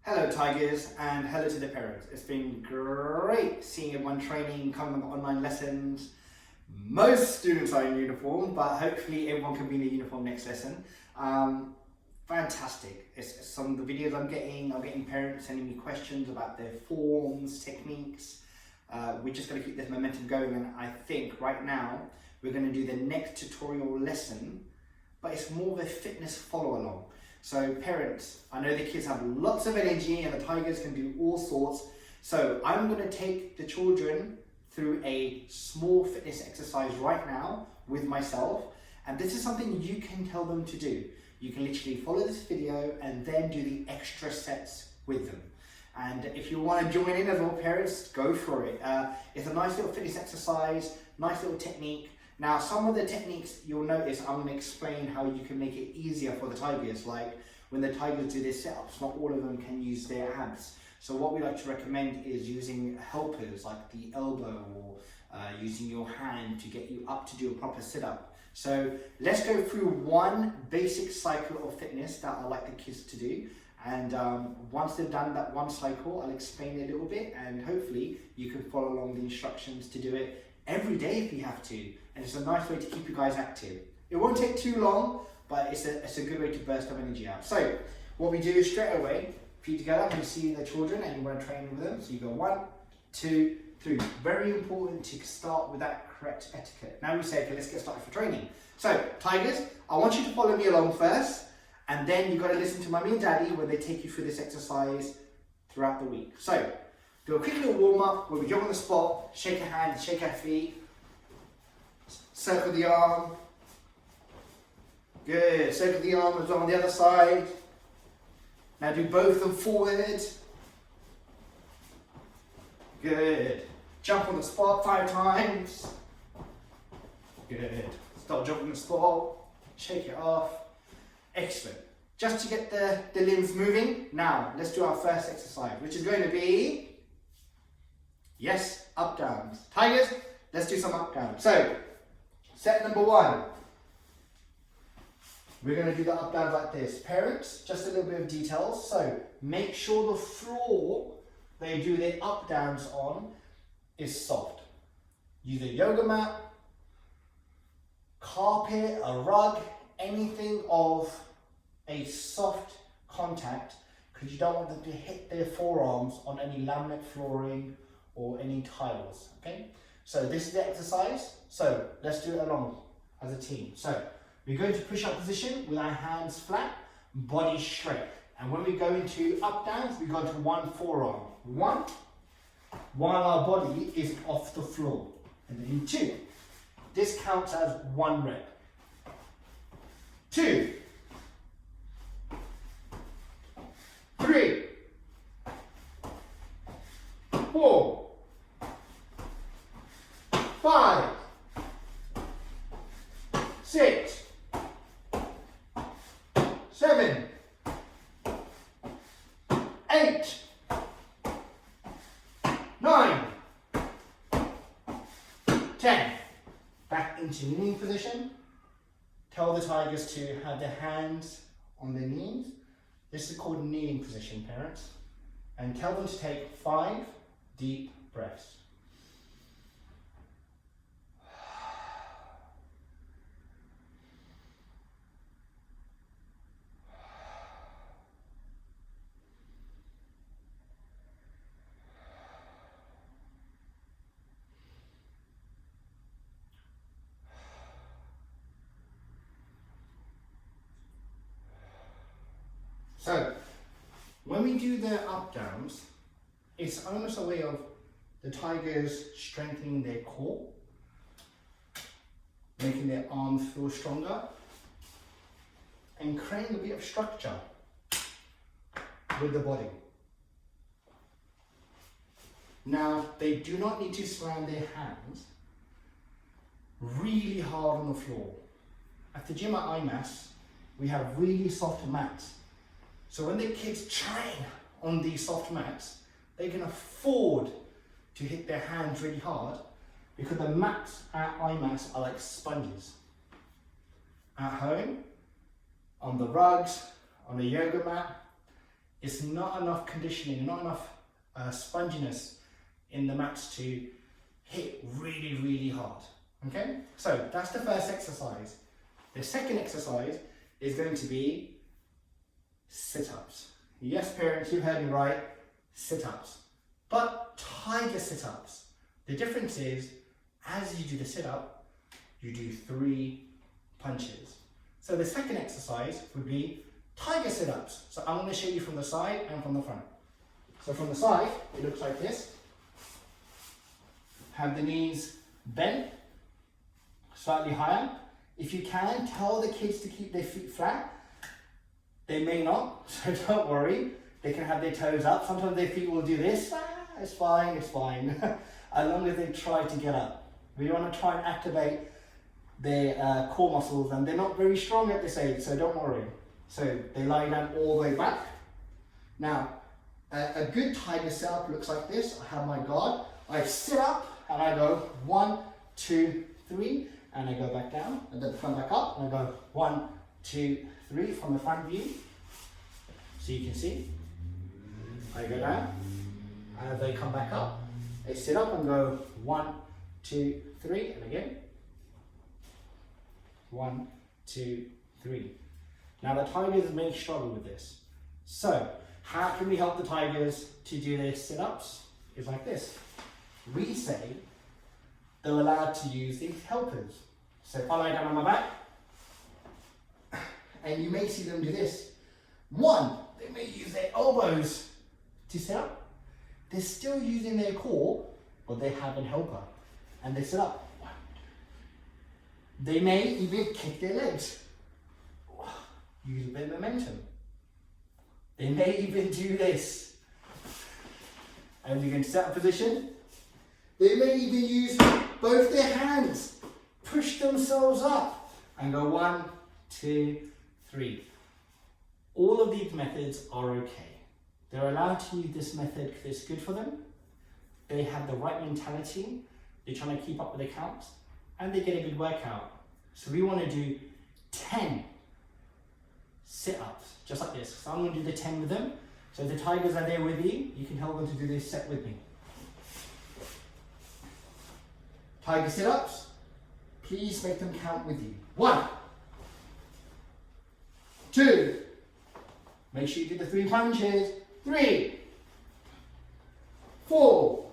Hello Tigers, and hello to the parents. It's been great seeing everyone training, coming on online lessons. Most students are in uniform, but hopefully everyone can be in a uniform next lesson. Fantastic. It's some of the videos I'm getting parents sending me questions about their forms, techniques. We're just going to keep this momentum going, and I think right now we're going to do the next tutorial lesson, but it's more of a fitness follow along. So parents, I know the kids have lots of energy and the Tigers can do all sorts. So I'm going to take the children through a small fitness exercise right now with myself. And this is something you can tell them to do. You can literally follow this video and then do the extra sets with them. And if you want to join in as well, parents, go for it. It's a nice little fitness exercise, nice little technique. Now, some of the techniques you'll notice, I'm going to explain how you can make it easier for the Tigers. Like when the Tigers do their sit-ups, not all of them can use their abs. So what we like to recommend is using helpers like the elbow or using your hand to get you up to do a proper sit-up. So let's go through one basic cycle of fitness that I like the kids to do. And once they've done that one cycle, I'll explain it a little bit, and hopefully you can follow along the instructions to do it every day if you have to. And it's a nice way to keep you guys active. It won't take too long, but it's a good way to burst of energy out. So what we do is straight away, feet together, when you see the children and you want to train with them. So you go 1, 2, 3. Very important to start with that correct etiquette. Now we say, okay, let's get started for training. So Tigers, I want you to follow me along first, and then you've got to listen to Mummy and Daddy when they take you through this exercise throughout the week. So do a quick little warm up where we jump on the spot, shake our hands, shake our feet, circle the arm. Good. Circle the arm as well on the other side. Now do both of them forward. Good. Jump on the spot 5 times. Good. Stop jumping the spot. Shake it off. Excellent. Just to get the limbs moving. Now let's do our first exercise, which is going to be, yes, up downs. Tigers, let's do some up downs. So set number 1. We're going to do the up downs like this. Parents, just a little bit of details. So make sure the floor they do their up downs on is soft. Use a yoga mat, carpet, a rug, anything of a soft contact, because you don't want them to hit their forearms on any laminate flooring or any tiles. Okay, so this is the exercise. So let's do it along as a team. So we're going to push-up position with our hands flat, body straight. And when we go into up downs, we go to 1 forearm. 1, while our body is off the floor. And then 2. This counts as 1 rep. 2, 3, 4, 5, 6, 7, 8, 9, 10. Back into kneeling position. Tell the Tigers to have their hands on their knees. This is called kneeling position, parents. And tell them to take 5 deep breaths. So, when we do the up downs, it's almost a way of the Tigers strengthening their core, making their arms feel stronger, and creating a bit of structure with the body. Now, they do not need to slam their hands really hard on the floor. At the gym at IMAS, we have really soft mats. So when the kids train on these soft mats, they can afford to hit their hands really hard because the mats at IMAS are like sponges. At home, on the rugs, on a yoga mat, It's not enough conditioning, not enough sponginess in the mats to hit really, really hard. Okay, so that's the first exercise. The second exercise is going to be sit-ups. Yes, parents, you heard me right, sit-ups. But tiger sit-ups. The difference is, as you do the sit-up, you do 3 punches. So the second exercise would be tiger sit-ups. So I'm going to show you from the side and from the front. So from the side, it looks like this. Have the knees bent, slightly higher. If you can, tell the kids to keep their feet flat. They may not, so don't worry. They can have their toes up. Sometimes their feet will do this. It's fine, it's fine. As long as they try to get up. We want to try and activate their core muscles, and they're not very strong at this age, so don't worry. So they lie down all the way back. Now, a good tiger sit-up looks like this. I have my guard. I sit up and I go 1, 2, 3, and I go back down, and then come back up, and I go 1, 2, 3 from the front view. So you can see. I go down, and they come back up. They sit up and go 1, 2, 3, and again. 1, 2, 3. Now the tigers may struggle with this. So how can we help the tigers to do their sit-ups? It's like this. We say they're allowed to use these helpers. So if I lie down on my back, and you may see them do this. 1, they may use their elbows to sit up. They're still using their core, but they have a helper, and they sit up. They may even kick their legs. Use a bit of momentum. They may even do this. And you can set up position. They may even use both their hands, push themselves up, and go 1, 2, 3. All of these methods are okay. They're allowed to use this method because it's good for them. They have the right mentality. They're trying to keep up with the counts, and they get a good workout. So we want to do 10 sit-ups, just like this. So I'm going to do the 10 with them. So if the tigers are there with you, you can help them to do this set with me. Tiger sit-ups, please make them count with you. 1, 2, make sure you do the 3 punches. 3, 4,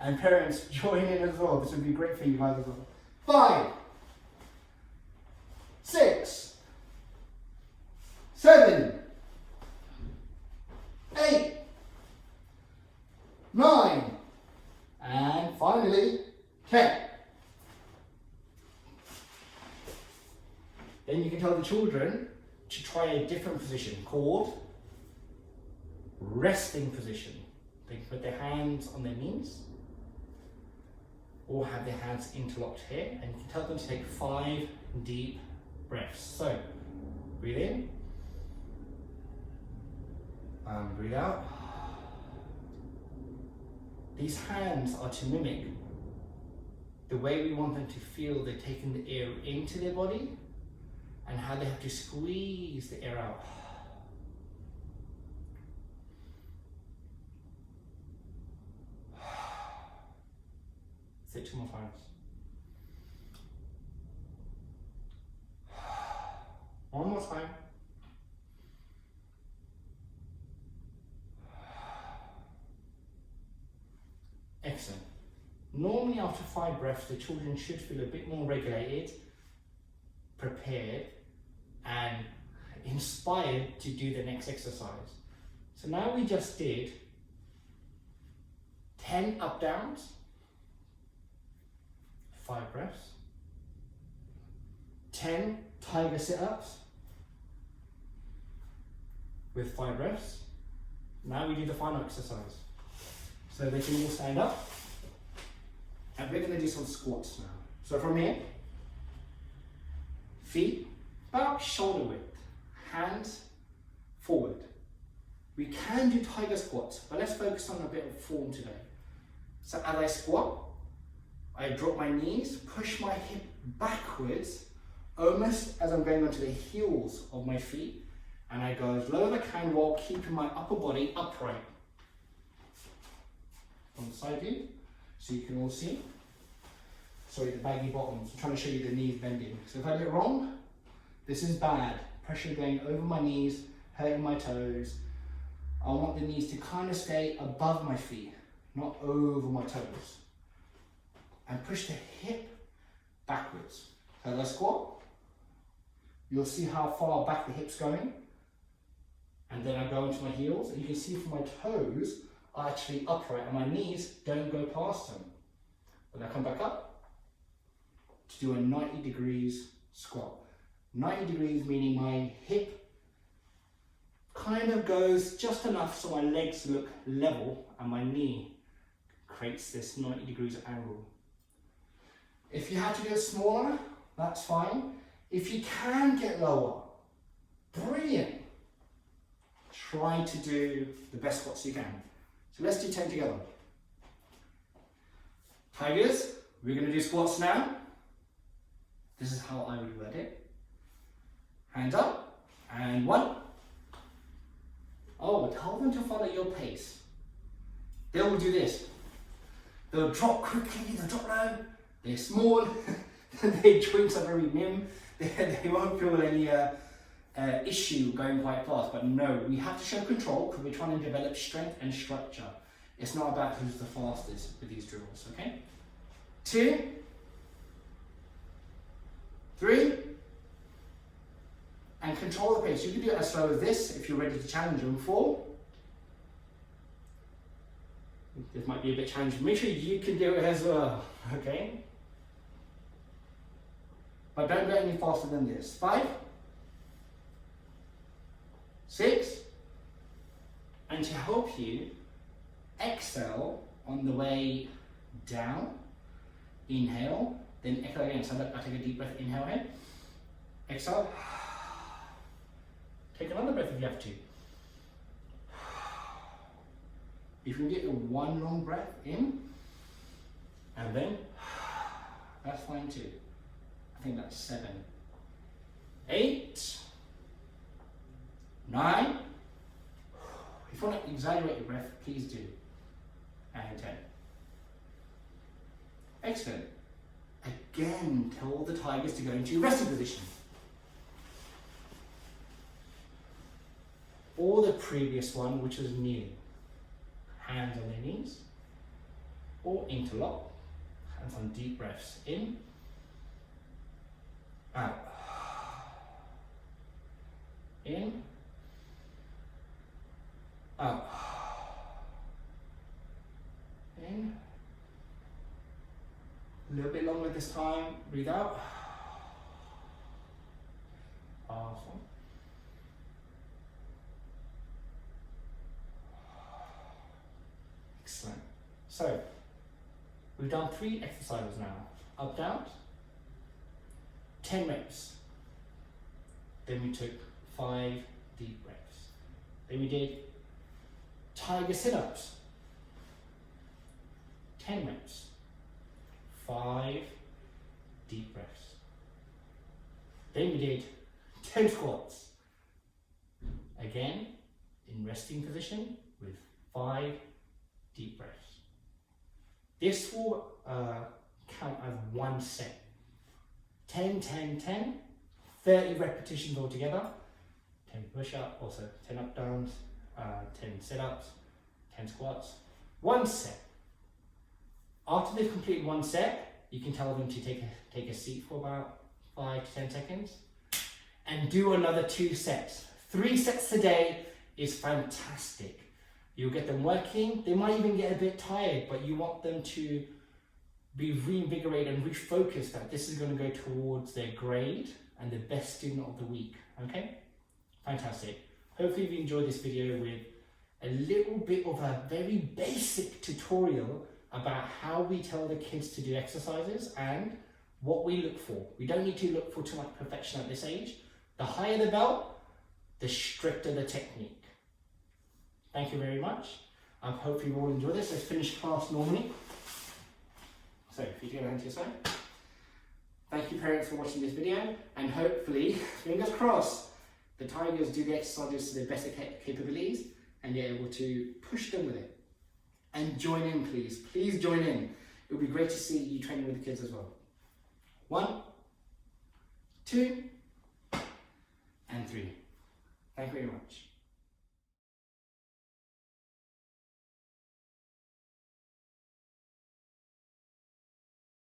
and parents join in as well. This would be great for you guys as well. 5, 6, 7, 8, 9, and finally 10. Then you can tell the children to try a different position called resting position. They can put their hands on their knees or have their hands interlocked here, and you can tell them to take 5 deep breaths. So breathe in and breathe out. These hands are to mimic the way we want them to feel they're taking the air into their body and how they have to squeeze the air out. Say it 2 more times. One more time. Excellent. Normally after 5 breaths, the children should feel a bit more regulated, prepared, and inspired to do the next exercise. So now we just did 10 up downs, 5 breaths, 10 tiger sit-ups with 5 breaths. Now we do the final exercise. So they can all stand up, and we're going to do some squats now. So from here, feet about shoulder width, hands forward. We can do tiger squats, but let's focus on a bit of form today. So as I squat, I drop my knees, push my hip backwards, almost as I'm going onto the heels of my feet, And I go as low as I can while keeping my upper body upright. On the side view, so you can all see. Sorry, the baggy bottoms. I'm trying to show you the knees bending. So if I do it wrong, this is bad. Pressure going over my knees, hurting my toes. I want the knees to kind of stay above my feet, not over my toes. And push the hip backwards. So as I squat, you'll see how far back the hip's going. And then I go into my heels, and you can see from my toes are actually upright, and my knees don't go past them. Then I come back up to do a 90 degrees squat. 90 degrees meaning my hip kind of goes just enough so my legs look level and my knee creates this 90 degrees angle. If you have to do it smaller, that's fine. If you can get lower, brilliant. Try to do the best squats you can. So let's do 10 together. Tigers, we're going to do squats now. This is how I would word it. Hands up, and 1. Oh, tell them to follow your pace. They will do this. They'll drop quickly, they'll drop low. They're small, their joints are very nim. They won't feel any issue going quite fast, but no, we have to show control because we're trying to develop strength and structure. It's not about who's the fastest with these drills, okay? 2, 3, and control the pace. You can do it as slow as this if you're ready to challenge them. 4. This might be a bit challenging. Make sure you can do it as well, okay? But don't go any faster than this. 5, 6, and to help you, exhale on the way down. Inhale, then exhale again. So I take a deep breath, inhale in. Exhale. Take another breath if you have to. If you can get one long breath in, and then, that's fine too. I think that's 7, 8, 9. If you want to exaggerate your breath, please do. And 10. Excellent. Again, tell the tigers to go into resting position. Or the previous one, which was kneeling. Hands on their knees. Or interlock. Hands on deep breaths in. Out. In. Out. In. A little bit longer this time. Breathe out. Awesome. Excellent. So, we've done 3 exercises now. Up, down. 10 reps. Then we took 5 deep breaths. Then we did tiger sit-ups. 10 reps. 5 deep breaths. Then we did 10 squats. Again, in resting position with 5 deep breaths. This will count as 1 set. 10, 10, 10, 30 repetitions altogether. 10 push-ups, also 10 up-downs, 10 sit-ups, 10 squats. 1 set. After they've completed 1 set, you can tell them to take a seat for about 5 to 10 seconds and do another 2 sets. 3 sets a day is fantastic. You'll get them working. They might even get a bit tired, but you want them to be reinvigorated and refocused that this is going to go towards their grade and the best student of the week. Okay? Fantastic. Hopefully you enjoyed this video with a little bit of a very basic tutorial about how we tell the kids to do exercises and what we look for. We don't need to look for too much perfection at this age. The higher the belt, the stricter the technique. Thank you very much. I hope you all enjoy this. Let's finish class normally. So if you go down to your side. Thank you parents for watching this video, and hopefully, fingers crossed, The tigers do the exercises to their best capabilities, and you're able to push them with it. And join in, please. Please join in. It would be great to see you training with the kids as well. 1, 2, and 3. Thank you very much.